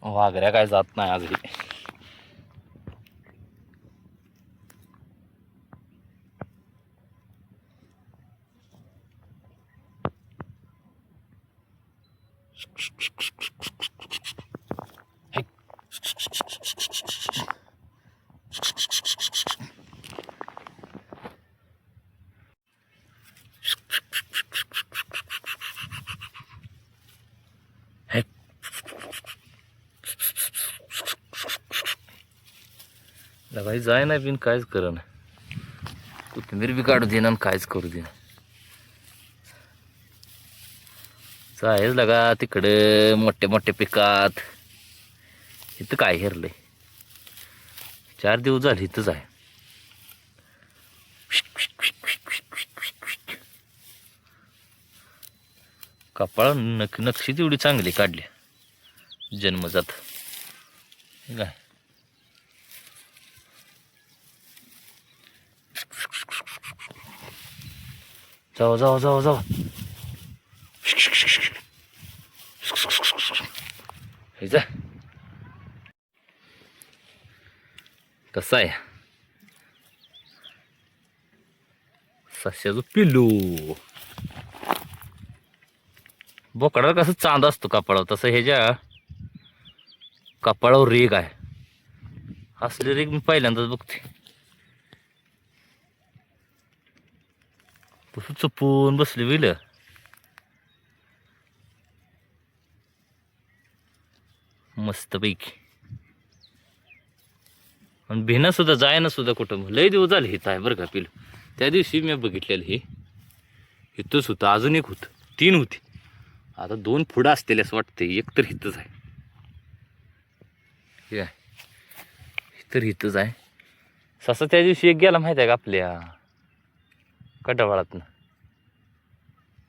वाघऱ्या काय जात नाही आजही. काही जाय नाही बिन काहीच कर ना. कोथिंबीर बी काढू देना काहीच करू देना. जायच लगा तिकडे मोठ्या मोठ्या पिकात. इथं काय हेरलंय. 4 दिवस झाले इथंच आहे. कपाळ नक्षी तेवढी चांगली काढली जन्मजात. काय जाऊ जाऊ जाऊ जाऊ. हे जा कसं आहे सस्याचं पिल्लू. बोकडाला कसं चांद असतो कपाळावर तसं ह्याच्या कपाळावर रेग आहे. असले रेग मी पहिल्यांदाच बघते. तसं चुपून बसली विल. मस्तपैकी. आणि भिना सुद्धा जायना सुद्धा कुठं. लय दिवस झाले हित आहे बरं का पिल्लू. त्या दिवशी मी बघितलेलं हे हितच होतं. अजून एक होतं. 3 होती. आता 2 पुढं असतील असं वाटतं. एक तर हितच आहे. हे तर हितच आहे. ससा त्या दिवशी एक गेला माहिती आहे का आपल्या कडावाळातनं.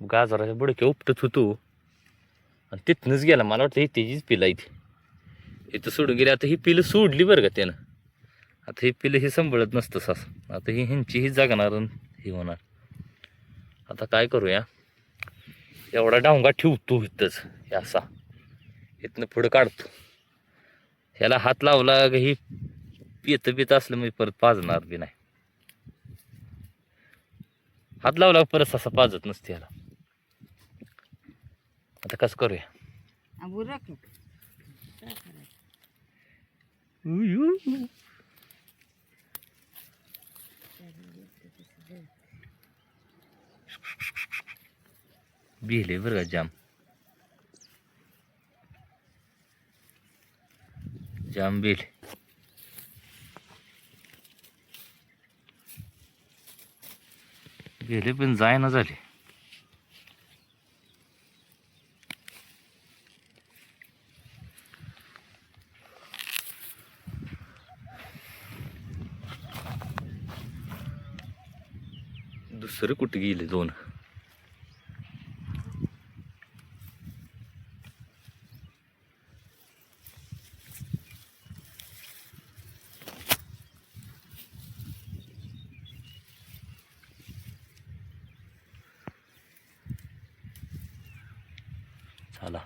गाजराच्या बुडक्या उपटत होतो आणि तिथनंच गेला. मला वाटतं ही त्याचीच पिलं आहे ती. इथं सोडून गेली. आता ही पिलं सोडली बरं का त्यानं. आता ही पिलं हे सांभाळत नसतं सास. आता ही ह्यांची ही जगणार ही होणार. आता काय करूया एवढा डावंगा ठेवतो इथंच हे असा. इथनं पुढं काढतो. ह्याला हात लावला की ही पित असलं मी परत पाजणार बी नाही. हात लावला परत ससा पाजत नसते ह्याला. आता कसं करूया. बिले बरं का जाम जाम बिल. गेले पण जायना झाले. दुसरं कुठे गेले 2. चला